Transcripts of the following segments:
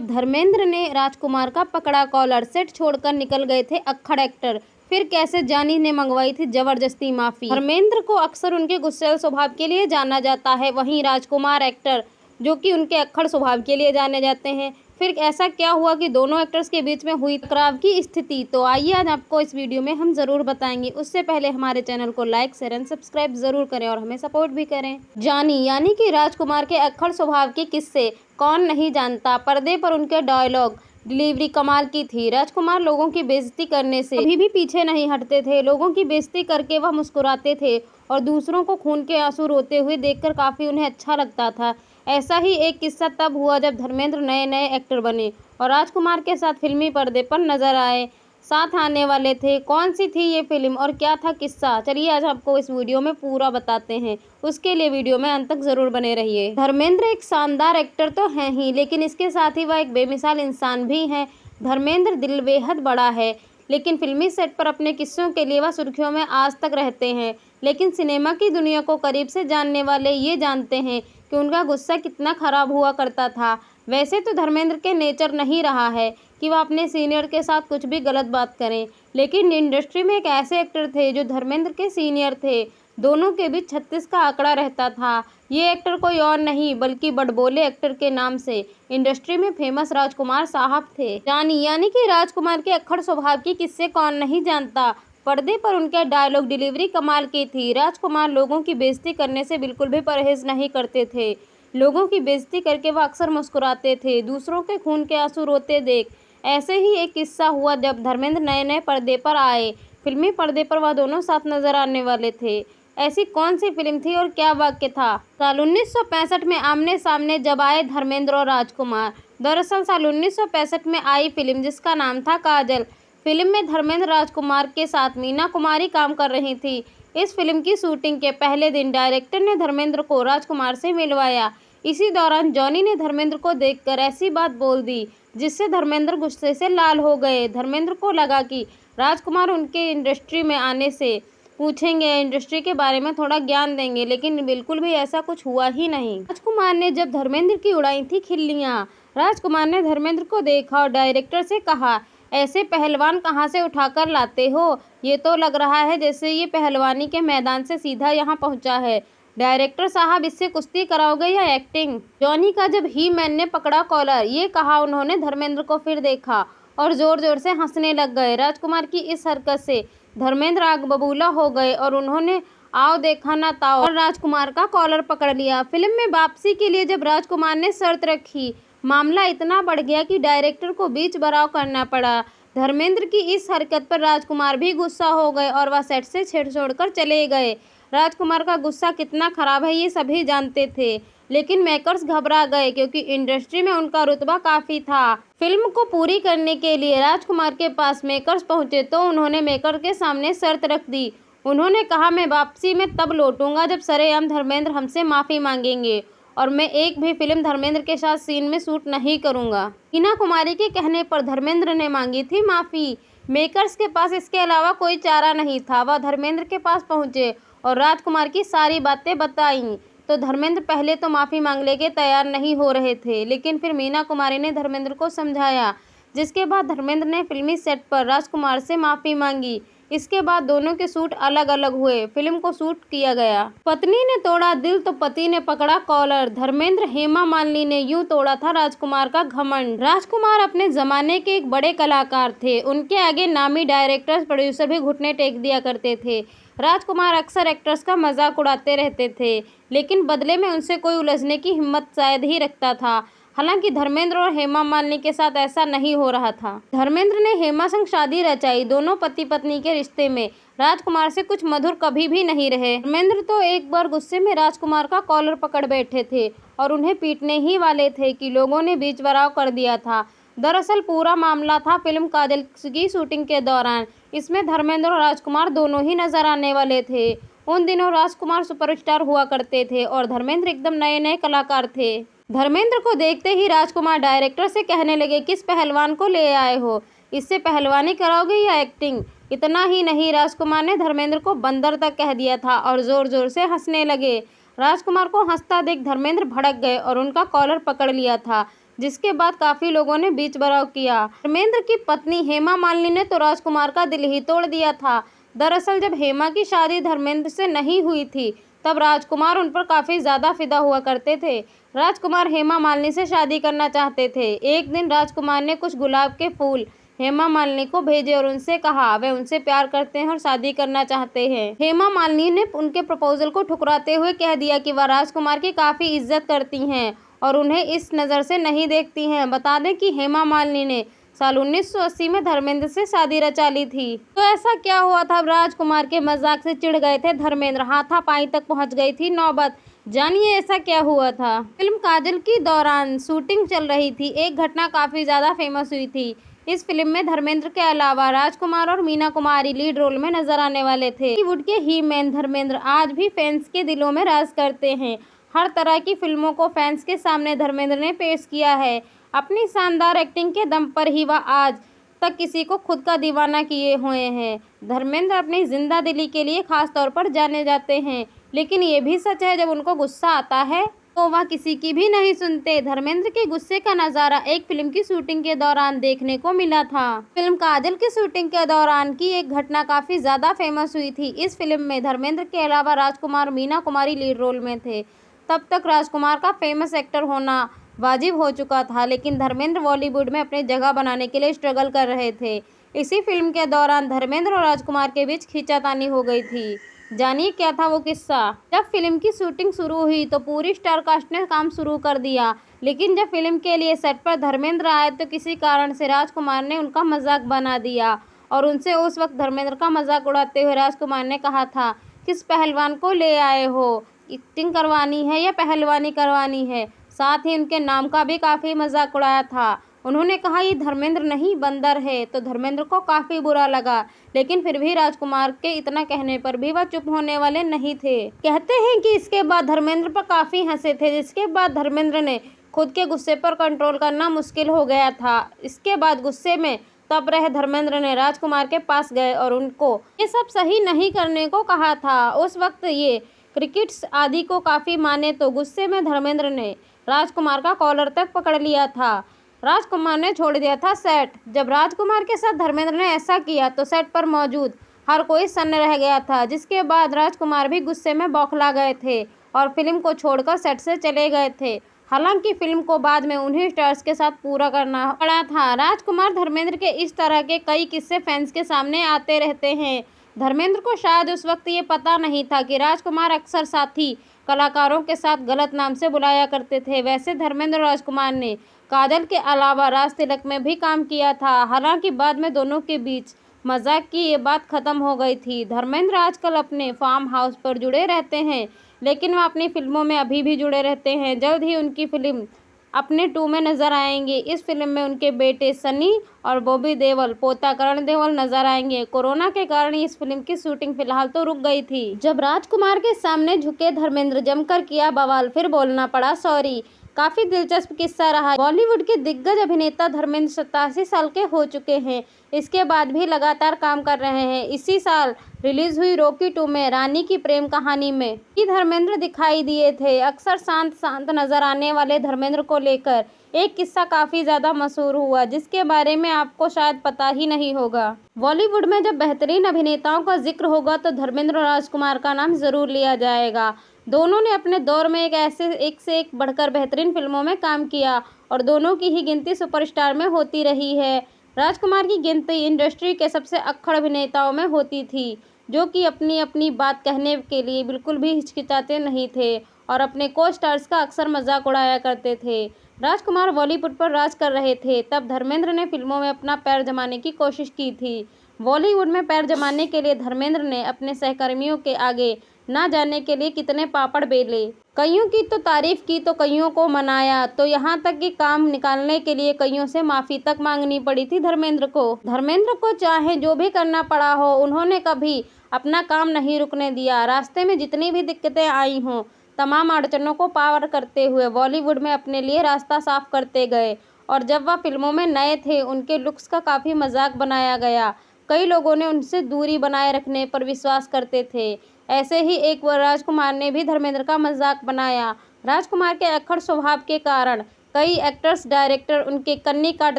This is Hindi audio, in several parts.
धर्मेंद्र ने राजकुमार का पकड़ा कॉलर, सेट छोड़कर निकल गए थे अक्खड़ एक्टर, फिर कैसे जानी ने मंगवाई थी जबरदस्ती माफी। धर्मेंद्र को अक्सर उनके गुस्सैल स्वभाव के लिए जाना जाता है, वहीं राजकुमार एक्टर जो कि उनके अक्खड़ स्वभाव के लिए जाने जाते हैं। फिर ऐसा क्या हुआ कि दोनों एक्टर्स के बीच में हुई टकराव की स्थिति, तो आइए आज आपको इस वीडियो में हम जरूर बताएंगे। उससे पहले हमारे चैनल को लाइक शेयर एंड सब्सक्राइब जरूर करें और हमें सपोर्ट भी करें। जानी यानी कि राजकुमार के अक्खड़ स्वभाव के किस्से कौन नहीं जानता, पर्दे पर उनके डायलॉग डिलीवरी कमाल की थी। राजकुमार लोगों की बेइज्जती करने से कभी भी पीछे नहीं हटते थे, लोगों की बेइज्जती करके वह मुस्कुराते थे और दूसरों को खून के आंसू रोते हुए देखकर काफ़ी उन्हें अच्छा लगता था। ऐसा ही एक किस्सा तब हुआ जब धर्मेंद्र नए नए एक्टर बने और राजकुमार के साथ फिल्मी पर्दे पर नजर आए, साथ आने वाले थे। कौन सी थी ये फिल्म और क्या था किस्सा, चलिए आज आपको इस वीडियो में पूरा बताते हैं। उसके लिए वीडियो में अंत तक जरूर बने रहिए। धर्मेंद्र एक शानदार एक्टर तो हैं ही, लेकिन इसके साथ ही वह एक बेमिसाल इंसान भी हैं। धर्मेंद्र दिल बेहद बड़ा है, लेकिन फिल्मी सेट पर अपने किस्सों के लिए वह सुर्खियों में आज तक रहते हैं। लेकिन सिनेमा की दुनिया को करीब से जानने वाले ये जानते हैं कि उनका गुस्सा कितना खराब हुआ करता था। वैसे तो धर्मेंद्र के नेचर नहीं रहा है कि वह अपने सीनियर के साथ कुछ भी गलत बात करें, लेकिन इंडस्ट्री में एक ऐसे एक्टर थे जो धर्मेंद्र के सीनियर थे। दोनों के बीच 36 का आंकड़ा रहता था। ये एक्टर कोई और नहीं बल्कि बड़बोले एक्टर के नाम से इंडस्ट्री में फेमस राजकुमार साहब थे। जानी यानी कि राजकुमार के अक्खड़ स्वभाव की किस्से कौन नहीं जानता, पर्दे पर उनके डायलॉग डिलीवरी कमाल की थी। राजकुमार लोगों की बेइज्जती करने से बिल्कुल भी परहेज नहीं करते थे, लोगों की बेइज्जती करके वह अक्सर मुस्कुराते थे, दूसरों के खून के आंसू रोते देख। ऐसे ही एक किस्सा हुआ जब धर्मेंद्र नए नए पर्दे पर आए, फिल्मी पर्दे पर वह दोनों साथ नजर आने वाले थे। ऐसी कौन सी फिल्म थी और क्या वाक्य था। साल 1965 में आमने सामने जब आए धर्मेंद्र और राजकुमार। दरअसल साल 1965 में आई फिल्म जिसका नाम था काजल। फिल्म में धर्मेंद्र राजकुमार के साथ मीना कुमारी काम कर रही थी। इस फिल्म की शूटिंग के पहले दिन डायरेक्टर ने धर्मेंद्र को राजकुमार से मिलवाया। इसी दौरान जॉनी ने धर्मेंद्र को देखकर ऐसी बात बोल दी जिससे धर्मेंद्र गुस्से से लाल हो गए। धर्मेंद्र को लगा कि राजकुमार उनके इंडस्ट्री में आने से पूछेंगे, इंडस्ट्री के बारे में थोड़ा ज्ञान देंगे, लेकिन बिल्कुल भी ऐसा कुछ हुआ ही नहीं। राजकुमार ने जब धर्मेंद्र की उड़ाई थी खिल्लियां। राजकुमार ने धर्मेंद्र को देखा और डायरेक्टर से कहा, ऐसे पहलवान कहाँ से उठाकर लाते हो, ये तो लग रहा है जैसे ये पहलवानी के मैदान से सीधा यहाँ पहुँचा है। डायरेक्टर साहब इससे कुश्ती कराओगे या एक्टिंग। जॉनी का जब ही मैन ने पकड़ा कॉलर, ये कहा उन्होंने धर्मेंद्र को फिर देखा और जोर जोर से हंसने लग गए। राजकुमार की इस हरकत से धर्मेंद्र आग बबूला हो गए और उन्होंने आओ देखा ना ताओ और राजकुमार का कॉलर पकड़ लिया। फिल्म में वापसी के लिए जब राजकुमार ने शर्त रखी, मामला इतना बढ़ गया कि डायरेक्टर को बीच बराव करना पड़ा। धर्मेंद्र की इस हरकत पर राजकुमार भी गुस्सा हो गए और वह सेट से छेड़ छोड़कर चले गए। राजकुमार का गुस्सा कितना खराब है ये सभी जानते थे, लेकिन मेकर्स घबरा गए क्योंकि इंडस्ट्री में उनका रुतबा काफ़ी था। फिल्म को पूरी करने के लिए राजकुमार के पास मेकर्स पहुंचे तो उन्होंने मेकर के सामने शर्त रख दी। उन्होंने कहा, मैं वापसी में तब लौटूंगा जब सरेआम धर्मेंद्र हमसे माफ़ी मांगेंगे और मैं एक भी फिल्म धर्मेंद्र के साथ सीन में शूट नहीं करूंगा। मीना कुमारी के कहने पर धर्मेंद्र ने मांगी थी माफ़ी। मेकर्स के पास इसके अलावा कोई चारा नहीं था। वह धर्मेंद्र के पास पहुंचे और राजकुमार की सारी बातें बताईं तो धर्मेंद्र पहले तो माफ़ी मांगने के तैयार नहीं हो रहे थे, लेकिन फिर मीना कुमारी ने धर्मेंद्र को समझाया, जिसके बाद धर्मेंद्र ने फिल्मी सेट पर राजकुमार से माफ़ी मांगी। इसके बाद दोनों के शूट अलग अलग हुए, फिल्म को शूट किया गया। पत्नी ने तोड़ा दिल तो पति ने पकड़ा कॉलर। धर्मेंद्र हेमा मालिनी ने यूं तोड़ा था राजकुमार का घमंड। राजकुमार अपने जमाने के एक बड़े कलाकार थे, उनके आगे नामी डायरेक्टर्स प्रोड्यूसर भी घुटने टेक दिया करते थे। राजकुमार अक्सर एक्टर्स का मजाक उड़ाते रहते थे, लेकिन बदले में उनसे कोई उलझने की हिम्मत शायद ही रखता था। हालांकि धर्मेंद्र और हेमा मालिनी के साथ ऐसा नहीं हो रहा था। धर्मेंद्र ने हेमा संग शादी रचाई। दोनों पति पत्नी के रिश्ते में राजकुमार से कुछ मधुर कभी भी नहीं रहे। धर्मेंद्र तो एक बार गुस्से में राजकुमार का कॉलर पकड़ बैठे थे और उन्हें पीटने ही वाले थे कि लोगों ने बीच बराव कर दिया था। दरअसल पूरा मामला था फिल्म काजल की शूटिंग के दौरान। इसमें धर्मेंद्र और राजकुमार दोनों ही नजर आने वाले थे। उन दिनों राजकुमार सुपरस्टार हुआ करते थे और धर्मेंद्र एकदम नए नए कलाकार थे। धर्मेंद्र को देखते ही राजकुमार डायरेक्टर से कहने लगे, किस पहलवान को ले आए हो, इससे पहलवानी कराओगे या एक्टिंग। इतना ही नहीं, राजकुमार ने धर्मेंद्र को बंदर तक कह दिया था और जोर जोर से हंसने लगे। राजकुमार को हंसता देख धर्मेंद्र भड़क गए और उनका कॉलर पकड़ लिया था। जिसके बाद काफी लोगों ने बीच बचाव किया। धर्मेंद्र की पत्नी हेमा मालिनी ने तो राजकुमार का दिल ही तोड़ दिया था। दरअसल जब हेमा की शादी धर्मेंद्र से नहीं हुई थी, तब राजकुमार उन पर काफी ज्यादा फिदा हुआ करते थे। राजकुमार हेमा मालिनी से शादी करना चाहते थे। एक दिन राजकुमार ने कुछ गुलाब के फूल हेमा मालिनी को भेजे और उनसे कहा वे उनसे प्यार करते हैं और शादी करना चाहते हैं। हेमा मालिनी ने उनके प्रपोजल को ठुकराते हुए कह दिया कि वह राजकुमार की काफी इज्जत करती हैं और उन्हें इस नज़र से नहीं देखती हैं। बता दें कि हेमा मालिनी ने साल 1980 में धर्मेंद्र से शादी रचा ली थी। तो ऐसा क्या हुआ था? अब राजकुमार के मजाक से चिढ़ गए थे धर्मेंद्र, हाथापाई तक पहुंच गई थी नौबत। जानिए ऐसा क्या हुआ था। फिल्म काजल की दौरान शूटिंग चल रही थी। एक घटना काफी ज्यादा फेमस हुई थी। इस फिल्म में धर्मेंद्र के अलावा राजकुमार और मीना कुमारी लीड रोल में नजर आने वाले थे। बॉलीवुड के ही मैन धर्मेंद्र आज भी फैंस के दिलों में राज करते हैं। हर तरह की फिल्मों को फैंस के सामने धर्मेंद्र ने पेश किया है। अपनी शानदार एक्टिंग के दम पर ही वह आज तक किसी को खुद का दीवाना किए हुए हैं। धर्मेंद्र अपनी जिंदा दिली के लिए खास तौर पर जाने जाते हैं, लेकिन ये भी सच है जब उनको गुस्सा आता है तो वह किसी की भी नहीं सुनते। धर्मेंद्र के गुस्से का नज़ारा एक फिल्म की शूटिंग के दौरान देखने को मिला था। फिल्म काजल की शूटिंग के दौरान की एक घटना काफी ज्यादा फेमस हुई थी। इस फिल्म में धर्मेंद्र के अलावा राजकुमार, मीना कुमारी लीड रोल में थे। तब तक राजकुमार का फेमस एक्टर होना वाजिब हो चुका था, लेकिन धर्मेंद्र बॉलीवुड में अपनी जगह बनाने के लिए स्ट्रगल कर रहे थे। इसी फिल्म के दौरान धर्मेंद्र और राजकुमार के बीच खींचातानी हो गई थी। जानिए क्या था वो किस्सा। जब फिल्म की शूटिंग शुरू हुई तो पूरी स्टार कास्ट ने काम शुरू कर दिया, लेकिन जब फिल्म के लिए सेट पर धर्मेंद्र आए तो किसी कारण से राजकुमार ने उनका मजाक बना दिया और उनसे उस वक्त धर्मेंद्र का मजाक उड़ाते हुए राजकुमार ने कहा था, किस पहलवान को ले आए हो, एक्टिंग करवानी है या पहलवानी करवानी है। साथ ही उनके नाम का भी काफ़ी मजाक उड़ाया था। उन्होंने कहा ये धर्मेंद्र नहीं बंदर है, तो धर्मेंद्र को काफ़ी बुरा लगा, लेकिन फिर भी राजकुमार के इतना कहने पर भी वह चुप होने वाले नहीं थे। कहते हैं कि इसके बाद धर्मेंद्र पर काफ़ी हंसे थे, जिसके बाद धर्मेंद्र ने खुद के गुस्से पर कंट्रोल करना मुश्किल हो गया था। इसके बाद गुस्से में तब रहे धर्मेंद्र ने राजकुमार के पास गए और उनको ये सब सही नहीं करने को कहा था। उस वक्त ये क्रिकेट्स आदि को काफ़ी माने तो गुस्से में धर्मेंद्र ने राजकुमार का कॉलर तक पकड़ लिया था। राजकुमार ने छोड़ दिया था सेट। जब राजकुमार के साथ धर्मेंद्र ने ऐसा किया तो सेट पर मौजूद हर कोई सन्न रह गया था, जिसके बाद राजकुमार भी गुस्से में बौखला गए थे और फिल्म को छोड़कर सेट से चले गए थे। हालांकि फिल्म को बाद में उन्हीं स्टार्स के साथ पूरा करना पड़ा था। राजकुमार धर्मेंद्र के इस तरह के कई किस्से फैंस के सामने आते रहते हैं। धर्मेंद्र को शायद उस वक्त ये पता नहीं था कि राजकुमार अक्सर साथी कलाकारों के साथ गलत नाम से बुलाया करते थे। वैसे धर्मेंद्र और राजकुमार ने काजल के अलावा राज तिलक में भी काम किया था। हालांकि बाद में दोनों के बीच मजाक की ये बात खत्म हो गई थी। धर्मेंद्र आजकल अपने फार्म हाउस पर जुड़े रहते हैं, लेकिन वह अपनी फिल्मों में अभी भी जुड़े रहते हैं। जल्द ही उनकी फिल्म अपने 2 में नजर आएंगे। इस फिल्म में उनके बेटे सनी और बॉबी देओल, पोता करण देओल नजर आएंगे। कोरोना के कारण इस फिल्म की शूटिंग फिलहाल तो रुक गई थी। जब राजकुमार के सामने झुके धर्मेंद्र, जमकर किया बवाल, फिर बोलना पड़ा सॉरी। काफी दिलचस्प किस्सा रहा। बॉलीवुड के दिग्गज अभिनेता धर्मेंद्र 87 साल के हो चुके हैं। इसके बाद भी लगातार काम कर रहे हैं। इसी साल रिलीज हुई रॉकी 2 में रानी की प्रेम कहानी में ही धर्मेंद्र दिखाई दिए थे। अक्सर शांत शांत नजर आने वाले धर्मेंद्र को लेकर एक किस्सा काफी ज्यादा मशहूर हुआ, जिसके बारे में आपको शायद पता ही नहीं होगा। बॉलीवुड में जब बेहतरीन अभिनेताओं का जिक्र होगा तो धर्मेंद्र और राजकुमार का नाम जरूर लिया जाएगा। दोनों ने अपने दौर में एक से एक बढ़कर बेहतरीन फिल्मों में काम किया और दोनों की ही गिनती सुपरस्टार में होती रही है। राजकुमार की गिनती इंडस्ट्री के सबसे अक्खड़ अभिनेताओं में होती थी, जो कि अपनी अपनी बात कहने के लिए बिल्कुल भी हिचकिचाते नहीं थे और अपने को स्टार्स का अक्सर मजाक उड़ाया करते थे। राजकुमार बॉलीवुड पर राज कर रहे थे, तब धर्मेंद्र ने फिल्मों में अपना पैर जमाने की कोशिश की थी। बॉलीवुड में पैर जमाने के लिए धर्मेंद्र ने अपने सहकर्मियों के आगे ना जाने के लिए कितने पापड़ बेले। कईयों की तो तारीफ की तो कईयों को मनाया, तो यहाँ तक कि काम निकालने के लिए कईयों से माफ़ी तक मांगनी पड़ी थी धर्मेंद्र को। धर्मेंद्र को चाहे जो भी करना पड़ा हो, उन्होंने कभी अपना काम नहीं रुकने दिया। रास्ते में जितनी भी दिक्कतें आई हों, तमाम अड़चनों को पार करते हुए बॉलीवुड में अपने लिए रास्ता साफ करते गए। और जब वह फिल्मों में नए थे, उनके लुक्स का काफ़ी मजाक बनाया गया। कई लोगों ने उनसे दूरी बनाए रखने पर विश्वास करते थे। ऐसे ही एक बार राजकुमार ने भी धर्मेंद्र का मजाक बनाया। राजकुमार के अक्खड़ स्वभाव के कारण कई एक्टर्स डायरेक्टर उनके कन्नी काट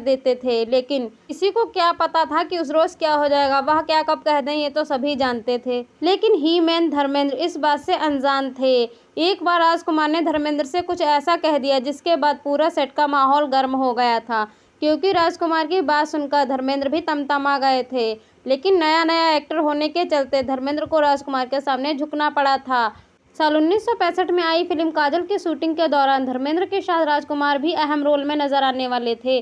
देते थे, लेकिन किसी को क्या पता था कि उस रोज क्या हो जाएगा, वह क्या कब कह दें ये तो सभी जानते थे। लेकिन ही मैन धर्मेंद्र इस बात से अनजान थे। एक बार राजकुमार ने धर्मेंद्र से कुछ ऐसा कह दिया जिसके बाद पूरा सेट का माहौल गर्म हो गया था, क्योंकि राजकुमार की बात सुनकर धर्मेंद्र भी तमतमा गए थे। लेकिन नया नया एक्टर होने के चलते धर्मेंद्र को राजकुमार के सामने झुकना पड़ा था। साल 1965 में आई फिल्म काजल की शूटिंग के दौरान धर्मेंद्र के साथ राजकुमार भी अहम रोल में नजर आने वाले थे।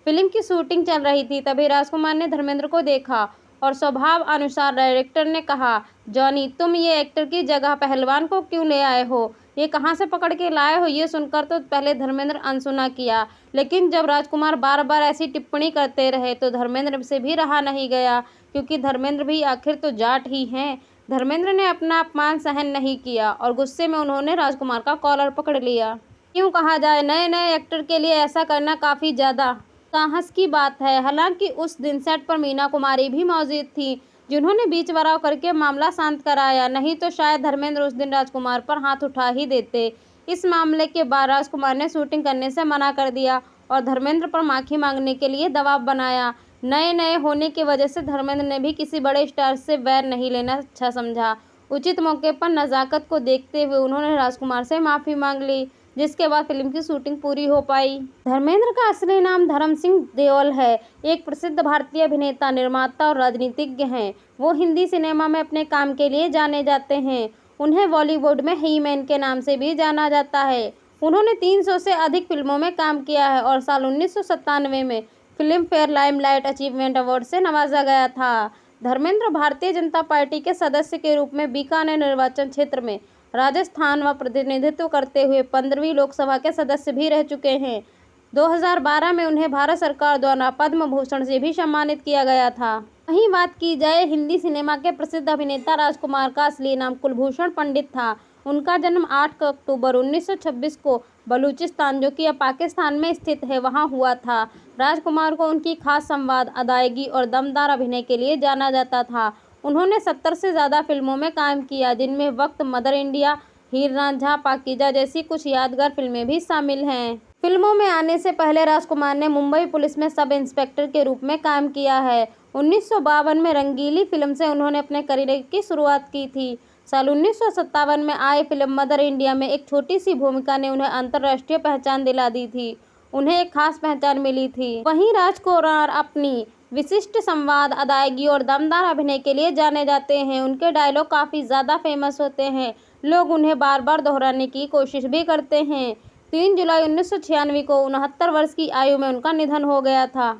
फिल्म की शूटिंग चल रही थी, तभी राजकुमार ने धर्मेंद्र को देखा और स्वभाव अनुसार डायरेक्टर ने कहा, जॉनी तुम ये एक्टर की जगह पहलवान को क्यों ले आए हो, ये कहाँ से पकड़ के लाए हो। ये सुनकर तो पहले धर्मेंद्र अनसुना किया, लेकिन जब राजकुमार बार बार ऐसी टिप्पणी करते रहे तो धर्मेंद्र से भी रहा नहीं गया, क्योंकि धर्मेंद्र भी आखिर तो जाट ही हैं। धर्मेंद्र ने अपना अपमान सहन नहीं किया और गुस्से में उन्होंने राजकुमार का कॉलर पकड़ लिया। क्यों कहा जाए, नए नए एक्टर के लिए ऐसा करना काफ़ी ज़्यादा साहस की बात है। हालांकि उस दिन सेट पर मीना कुमारी भी मौजूद थी, जिन्होंने बीच बराव करके मामला शांत कराया, नहीं तो शायद धर्मेंद्र उस दिन राजकुमार पर हाथ उठा ही देते। इस मामले के बाद राजकुमार ने शूटिंग करने से मना कर दिया और धर्मेंद्र पर माफ़ी मांगने के लिए दबाव बनाया। नए नए होने की वजह से धर्मेंद्र ने भी किसी बड़े स्टार से वैर नहीं लेना अच्छा समझा। उचित मौके पर नज़ाकत को देखते हुए उन्होंने राजकुमार से माफ़ी मांग ली, जिसके बाद फिल्म की शूटिंग पूरी हो पाई। धर्मेंद्र का असली नाम धर्म सिंह देओल है। एक प्रसिद्ध भारतीय अभिनेता, निर्माता और राजनीतिज्ञ हैं। वो हिंदी सिनेमा में अपने काम के लिए जाने जाते हैं। उन्हें बॉलीवुड में ही मैन के नाम से भी जाना जाता है। उन्होंने 300 से अधिक फिल्मों में काम किया है और साल 1997 में film fair limelight achievement award से नवाजा गया था। धर्मेंद्र भारतीय जनता पार्टी के सदस्य के रूप में बीकानेर निर्वाचन क्षेत्र में राजस्थान व प्रतिनिधित्व करते हुए 15वीं लोकसभा के सदस्य भी रह चुके हैं। 2012 में उन्हें भारत सरकार द्वारा पद्म भूषण से भी सम्मानित किया गया था। वहीं बात की जाए हिंदी सिनेमा के प्रसिद्ध अभिनेता राजकुमार का असली नाम कुलभूषण पंडित था। उनका जन्म 8 अक्टूबर 1926 को बलूचिस्तान, जो कि अब पाकिस्तान में स्थित है, वहां हुआ था। राजकुमार को उनकी खास संवाद, अदायगी और दमदार अभिनय के लिए जाना जाता था। उन्होंने 70 से ज़्यादा फिल्मों में काम किया, जिनमें वक्त, मदर इंडिया, हीर रांझा, पाकीजा जैसी कुछ यादगार फिल्में भी शामिल हैं। फिल्मों में आने से पहले राजकुमार ने मुंबई पुलिस में सब इंस्पेक्टर के रूप में काम किया है। 1952 में रंगीली फिल्म से उन्होंने अपने करियर की शुरुआत की थी। साल 1957 में आई फिल्म मदर इंडिया में एक छोटी सी भूमिका ने उन्हें अंतर्राष्ट्रीय पहचान दिला दी थी। उन्हें एक खास पहचान मिली थी। वहीं राजकुमार अपनी विशिष्ट संवाद, अदायगी और दमदार अभिनय के लिए जाने जाते हैं। उनके डायलॉग काफ़ी ज़्यादा फेमस होते हैं। लोग उन्हें बार बार दोहराने की कोशिश भी करते हैं। 3 जुलाई 1996 को 69 वर्ष की आयु में उनका निधन हो गया था।